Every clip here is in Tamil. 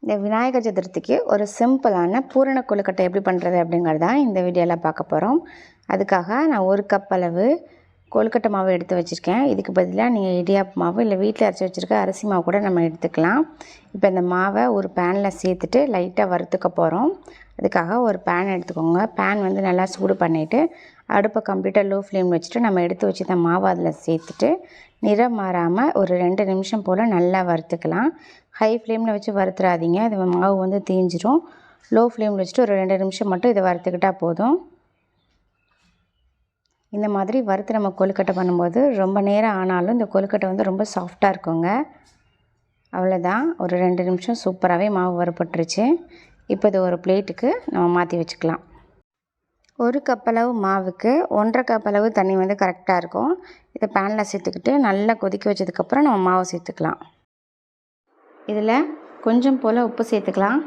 இந்த விநாயகர் சதுர்த்திக்கு ஒரு சிம்பிளான பூரண கொழுக்கட்டை எப்படி பண்ணுறது அப்படிங்கிறது தான் இந்த வீடியோவில் பார்க்க போகிறோம். அதுக்காக நான் 1 கப் அளவு கொழுக்கட்டை மாவு எடுத்து வச்சுருக்கேன். இதுக்கு பதிலாக நீங்கள் இடியாப்பு மாவு இல்லை வீட்டில் அரைச்சி வச்சுருக்க அரிசி மாவு கூட நம்ம எடுத்துக்கலாம். இப்போ இந்த மாவை ஒரு பேனில் சேர்த்துட்டு லைட்டாக வறுத்துக்க போகிறோம். அதுக்காக ஒரு பேன் எடுத்துக்கோங்க. பேன் வந்து நல்லா சூடு பண்ணிவிட்டு அடுப்பை கம்ப்ளீட்டாக லோ ஃப்ளேம் வச்சுட்டு நம்ம எடுத்து வச்சுருந்த மாவை அதில் சேர்த்துட்டு நிறம் மாறாமல் ஒரு 2 நிமிஷம் போல் நல்லா வறுத்துக்கலாம். ஹை ஃப்ளேமில் வச்சு வறுத்துறாதீங்க, இது மாவு வந்து தீஞ்சிரும். லோ ஃப்ளேமில் வச்சுட்டு ஒரு 2 நிமிஷம் மட்டும் இதை வறுத்துக்கிட்டால் போதும். இந்த மாதிரி வறுத்து நம்ம கொழுக்கட்டை பண்ணும்போது ரொம்ப நேரம் ஆனாலும் இந்த கொழுக்கட்டை வந்து ரொம்ப சாஃப்டாக இருக்குங்க. அவ்வளோதான், ஒரு 2 நிமிஷம் சூப்பராகவே மாவு வறுபட்டுருச்சு. இப்போ இது ஒரு பிளேட்டுக்கு நம்ம மாற்றி வச்சுக்கலாம். 1 கப் அளவு மாவுக்கு 1.5 கப் அளவு தண்ணி வந்து கரெக்டாக இருக்கும். இதை பேனில் சேர்த்துக்கிட்டு நல்லா கொதிக்க வச்சதுக்கப்புறம் நம்ம மாவு சேர்த்துக்கலாம். இதில் கொஞ்சம் போல் உப்பு சேர்த்துக்கலாம்.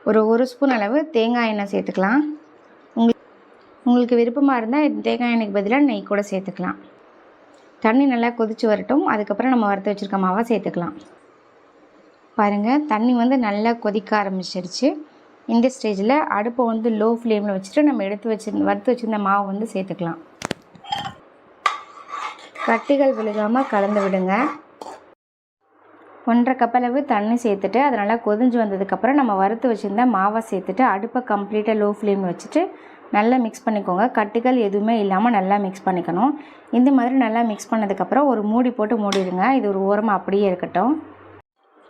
ஒரு 1 ஸ்பூன் அளவு தேங்காய் எண்ணெய் சேர்த்துக்கலாம். உங்களுக்கு விருப்பமாக இருந்தால் தேங்காய் எண்ணெய்க்கு பதிலாக நெய் கூட சேர்த்துக்கலாம். தண்ணி நல்லா கொதித்து வரட்டும். அதுக்கப்புறம் நம்ம வறுத்து வச்சுருக்க மாவை சேர்த்துக்கலாம். பாருங்கள், தண்ணி வந்து நல்லா கொதிக்க ஆரம்பிச்சிருச்சு. இந்த ஸ்டேஜில் அடுப்பை வந்து லோ ஃப்ளேமில் வச்சுட்டு நம்ம வறுத்து வச்சுருந்த மாவு வந்து சேர்த்துக்கலாம். கட்டிகள் விழுகாமல் கலந்து விடுங்க. 1.5 கப் அளவு தண்ணி சேர்த்துட்டு அது நல்லா கொதிஞ்சு வந்ததுக்கப்புறம் நம்ம வறுத்து வச்சுருந்த மாவை சேர்த்துட்டு அடுப்பை கம்ப்ளீட்டாக லோ ஃப்ளேமில் வச்சுட்டு நல்லா மிக்ஸ் பண்ணிக்கோங்க. கட்டிகள் எதுவுமே இல்லாமல் நல்லா மிக்ஸ் பண்ணிக்கணும். இந்த மாதிரி நல்லா மிக்ஸ் பண்ணதுக்கப்புறம் ஒரு மூடி போட்டு மூடிடுங்க. இது ஒரு ஓரமாக அப்படியே இருக்கட்டும்.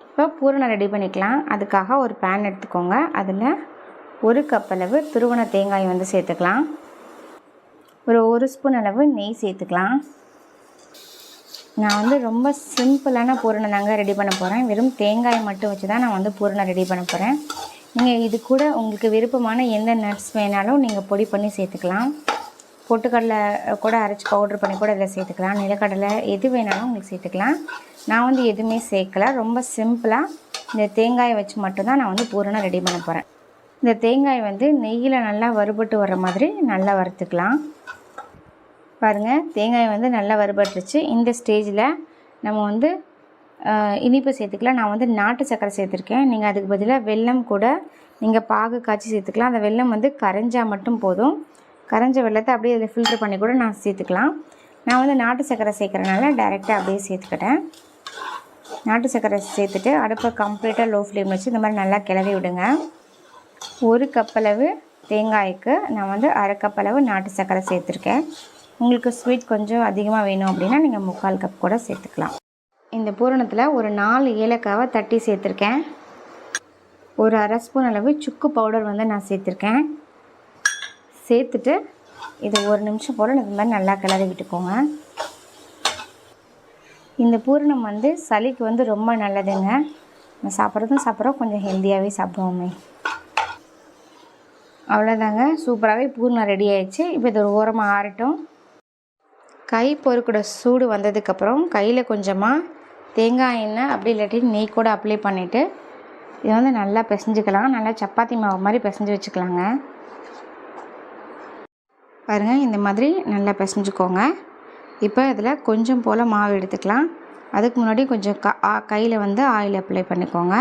இப்போ பூரணம் ரெடி பண்ணிக்கலாம். அதுக்காக ஒரு பேன் எடுத்துக்கோங்க. அதில் 1 கப் அளவு துருவன தேங்காய் வந்து சேர்த்துக்கலாம். ஒரு 1 ஸ்பூன் அளவு நெய் சேர்த்துக்கலாம். நான் வந்து ரொம்ப சிம்பிளான பூரணம் தாங்க ரெடி பண்ண போகிறேன். வெறும் தேங்காய் மட்டும் வச்சு தான் நான் வந்து பூரணம் ரெடி பண்ண போகிறேன். நீங்கள் இது கூட உங்களுக்கு விருப்பமான எந்த நட்ஸ் வேணாலும் நீங்கள் பொடி பண்ணி சேர்த்துக்கலாம். பொட்டுக்கடலை கூட அரைச்சி பவுட்ரு பண்ணி கூட இதில் சேர்த்துக்கலாம். நிலக்கடலை எது வேணாலும் உங்களுக்கு சேர்த்துக்கலாம். நான் வந்து எதுவுமே சேர்க்கலை. ரொம்ப சிம்பிளாக இந்த தேங்காயை வச்சு மட்டும்தான் நான் வந்து பூரணம் ரெடி பண்ண போகிறேன். இந்த தேங்காய் வந்து நெய்யில் நல்லா வறுபட்டு வர மாதிரி நல்லா வறுத்துக்கலாம். பாருங்கள், தேங்காய் வந்து நல்லா வறுபட்டுருச்சு. இந்த ஸ்டேஜில் நம்ம வந்து இனிப்பு சேர்த்துக்கலாம். நான் வந்து நாட்டு சர்க்கரை சேர்த்துருக்கேன். நீங்கள் அதுக்கு பதிலாக வெல்லம் கூட நீங்கள் பாகு காய்ச்சி சேர்த்துக்கலாம். அந்த வெல்லம் வந்து கரைஞ்சால் மட்டும் போதும். கரைஞ்ச வெல்லத்தை அப்படியே அதில் ஃபில்ட்ரு பண்ணி கூட நான் சேர்த்துக்கலாம். நான் வந்து நாட்டு சர்க்கரை சேர்க்குறனால டைரெக்டாக அப்படியே சேர்த்துக்கிட்டேன். நாட்டு சர்க்கரை சேர்த்துட்டு அடுப்பை கம்ப்ளீட்டாக லோ ஃப்ளேம் வச்சு இந்த மாதிரி நல்லா கிளறி விடுங்க. 1 கப் அளவு தேங்காய்க்கு நான் வந்து 1/2 கப் அளவு நாட்டு சர்க்கரை சேர்த்துருக்கேன். உங்களுக்கு ஸ்வீட் கொஞ்சம் அதிகமாக வேணும் அப்படின்னா நீங்கள் 3/4 கப் கூட சேர்த்துக்கலாம். இந்த பூரணத்தில் ஒரு 4 ஏலக்காவை தட்டி சேர்த்துருக்கேன். ஒரு 1/2 ஸ்பூன் அளவு சுக்கு பவுடர் வந்து நான் சேர்த்துருக்கேன். சேர்த்துட்டு இது 1 நிமிஷம் போல் இந்த மாதிரி நல்லா கிளறி விட்டுக்கோங்க. இந்த பூரணம் வந்து சளிக்கு வந்து ரொம்ப நல்லதுங்க. நம்ம சாப்பிட்றோம், கொஞ்சம் ஹெல்த்தியாகவே சாப்பிடுவோமே. அவ்வளோதாங்க, சூப்பராகவே பூரணம் ரெடி ஆயிடுச்சு. இப்போ இது ஒரு ஓரமாக ஆறட்டும். கை பொறுக்கூட சூடு வந்ததுக்கப்புறம் கையில் கொஞ்சமாக தேங்காய் எண்ணெய் அப்படி இல்லாட்டி நெய் கூட அப்ளை பண்ணிவிட்டு இதை வந்து நல்லா பிசைஞ்சிக்கலாம். நல்லா சப்பாத்தி மாவு மாதிரி பிசைஞ்சு வச்சுக்கலாங்க. பாருங்கள், இந்த மாதிரி நல்லா பிசைஞ்சுக்கோங்க. இப்போ இதில் கொஞ்சம் போல் மாவு எடுத்துக்கலாம். அதுக்கு முன்னாடி கொஞ்சம் கையில் வந்து ஆயில் அப்ளை பண்ணிக்கோங்க.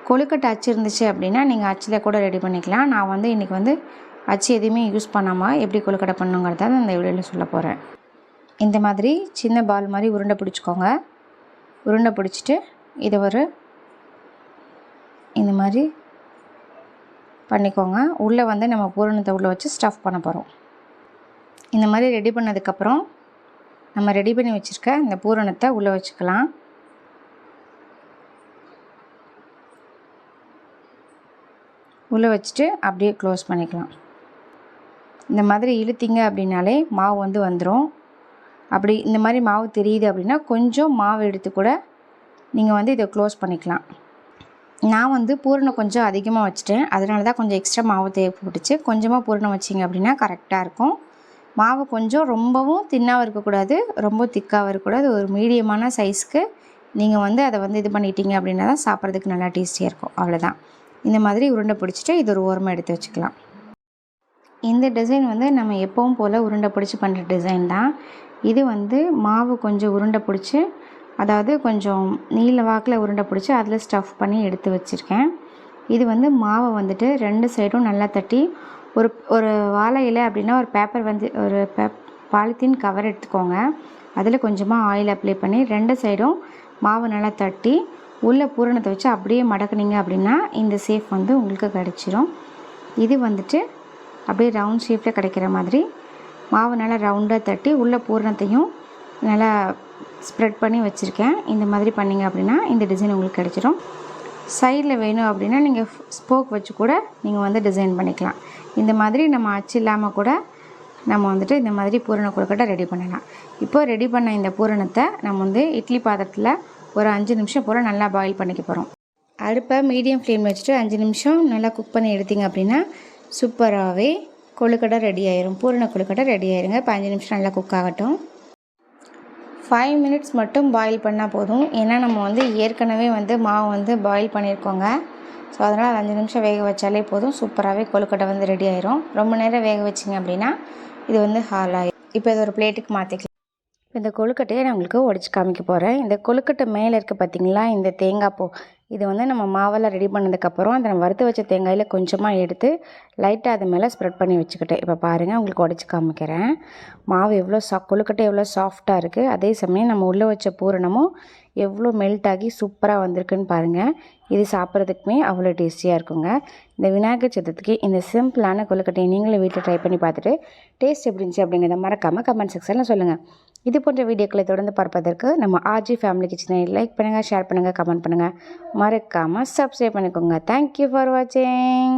கொழுக்கட்டை அச்சு இருந்துச்சு அப்படின்னா நீங்கள் அச்சில் கூட ரெடி பண்ணிக்கலாம். நான் வந்து இன்றைக்கி வந்து அச்சு எதுவுமே யூஸ் பண்ணாமல் எப்படி கொழுக்கட்டை பண்ணுங்கிறத இந்த வீடியோவில் சொல்ல போகிறேன். இந்த மாதிரி சின்ன பால் மாதிரி உருண்டை பிடிச்சிக்கோங்க. உருண்டை பிடிச்சிட்டு இதை இந்த மாதிரி பண்ணிக்கோங்க. உள்ளே வந்து நம்ம பூரணத்தை உள்ளே வச்சு ஸ்டஃப் பண்ண போகிறோம். இந்த மாதிரி ரெடி பண்ணதுக்கப்புறம் நம்ம ரெடி பண்ணி வச்சுருக்க இந்த பூரணத்தை உள்ளே வச்சுக்கலாம். உள்ளே வச்சுட்டு அப்படியே க்ளோஸ் பண்ணிக்கலாம். இந்த மாதிரி இழுத்தீங்க அப்படின்னாலே மாவு வந்து வந்துடும். அப்படி இந்த மாதிரி மாவு தெரியுது அப்படின்னா கொஞ்சம் மாவு எடுத்து கூட நீங்கள் வந்து இதை க்ளோஸ் பண்ணிக்கலாம். நான் வந்து பூரணம் கொஞ்சம் அதிகமாக வச்சுட்டேன், அதனால தான் கொஞ்சம் எக்ஸ்ட்ரா மாவு தேவைப்பட்டுச்சு. கொஞ்சமாக பூரணம் வச்சிங்க அப்படின்னா கரெக்டாக இருக்கும். மாவு கொஞ்சம் ரொம்பவும் தின்னாகவும் இருக்கக்கூடாது, ரொம்ப திக்காகவும் இருக்கக்கூடாது. ஒரு மீடியமான சைஸ்க்கு நீங்கள் வந்து அதை வந்து இது பண்ணிட்டீங்க அப்படின்னா தான் சாப்பிட்றதுக்கு நல்லா டேஸ்டியாக இருக்கும். அவ்வளோதான். இந்த மாதிரி உருண்டை பிடிச்சிட்டு இது ஒரு ஓரமாக எடுத்து வச்சுக்கலாம். இந்த டிசைன் வந்து நம்ம எப்பவும் போல் உருண்டை பிடிச்சி பண்ணுற டிசைன் தான். இது வந்து மாவு கொஞ்சம் உருண்டை பிடிச்சி அதாவது கொஞ்சம் நீல வாக்கில் உருண்டை பிடிச்சி அதில் ஸ்டஃப் பண்ணி எடுத்து வச்சுருக்கேன். இது வந்து மாவை வந்துட்டு 2 சைடும் நல்லா தட்டி ஒரு ஒரு வாழை இலை அப்படின்னா ஒரு பேப்பர் வந்து ஒரு பாலித்தீன் கவர் எடுத்துக்கோங்க. அதில் கொஞ்சமாக ஆயில் அப்ளை பண்ணி 2 சைடும் மாவை நல்லா தட்டி உள்ள பூரணத்தை வச்சு அப்படியே மடக்குனீங்க அப்படின்னா இந்த ஷேப் வந்து உங்களுக்கு கிடச்சிரும். இது வந்துட்டு அப்படியே ரவுண்ட் ஷேப்பில் கிடைக்கிற மாதிரி மாவு நல்லா ரவுண்டாக தட்டி உள்ள பூரணத்தையும் நல்லா ஸ்ப்ரெட் பண்ணி வச்சுருக்கேன். இந்த மாதிரி பண்ணிங்க அப்படின்னா இந்த டிசைன் உங்களுக்கு கிடச்சிரும். சைடில் வேணும் அப்படின்னா நீங்கள் ஸ்போக் வச்சு கூட நீங்கள் வந்து டிசைன் பண்ணிக்கலாம். இந்த மாதிரி நம்ம அச்சு இல்லாமல் கூட நம்ம வந்துட்டு இந்த மாதிரி பூரண கொழுக்கட்டை ரெடி பண்ணலாம். இப்போ ரெடி பண்ண இந்த பூரணத்தை நம்ம வந்து இட்லி பாத்திரத்தில் ஒரு 5 நிமிஷம் போல் நல்லா பாயில் பண்ணிக்க போகிறோம். அடுப்பை மீடியம் ஃப்ளேம் வச்சுட்டு 5 நிமிஷம் நல்லா குக் பண்ணி எடுத்திங்க அப்படின்னா சூப்பராகவே கொழுக்கட்டை ரெடி ஆயிரும். பூரண கொழுக்கட்டை ரெடி ஆயிருங்க. இப்போ 5 நிமிஷம் நல்லா குக் ஆகட்டும். 5 மினிட்ஸ் மட்டும் பாயில் பண்ணால் போதும். ஏன்னா நம்ம வந்து ஏற்கனவே வந்து மாவு வந்து பாயில் பண்ணியிருக்கோங்க. ஸோ அதனால் 5 நிமிஷம் வேக வச்சாலே போதும். சூப்பராகவே கொழுக்கட்டை வந்து ரெடி ஆயிரும். ரொம்ப நேரம் வேக வச்சிங்க அப்படின்னா இது வந்து ஹார்ட் ஆயிடும். இப்போ இது ஒரு பிளேட்டுக்கு மாற்றிக்கலாம். இந்த கொழுக்கட்டையை நான் உங்களுக்கு உடச்சி காமிக்க போகிறேன். இந்த கொழுக்கட்டை மேலே இருக்க பார்த்தீங்களா இந்த தேங்காய் பூ, இது வந்து நம்ம மாவெல்லாம் ரெடி பண்ணதுக்கப்புறம் அதை நான் வறுத்து வச்ச தேங்காயில் கொஞ்சமாக எடுத்து லைட்டாக அது மேலே ஸ்ப்ரெட் பண்ணி வச்சுக்கிட்டேன். இப்போ பாருங்கள் உங்களுக்கு உடச்சி காமிக்கிறேன். மாவு எவ்வளோ கொழுக்கட்டை எவ்வளோ சாஃப்டாக இருக்குது. அதே சமயம் நம்ம உள்ளே வச்ச பூரணமும் எவ்வளோ மெல்ட் ஆகி சூப்பராக வந்திருக்குன்னு பாருங்கள். இது சாப்பிட்றதுக்குமே அவ்வளோ டேஸ்டியாக இருக்குங்க. இந்த விநாயகர் சதுர்த்திக்கு இந்த சிம்பிளான கொழுக்கட்டையை நீங்களும் வீட்டில் ட்ரை பண்ணி பார்த்துட்டு டேஸ்ட் எப்படி இருந்துச்சு அப்படிங்கிறத மறக்காமல் கமெண்ட் செக்ஷனில் சொல்லுங்கள். இது போன்ற வீடியோக்களை தொடர்ந்து பார்ப்பதற்கு நம்ம ஆர்ஜி ஃபேமிலி கிச்சனை லைக் பண்ணுங்கள், ஷேர் பண்ணுங்கள், கமெண்ட் பண்ணுங்கள், மறக்காமல் சப்ஸ்கிரைப் பண்ணிக்கோங்க. தேங்க்யூ ஃபார் வாட்சிங்.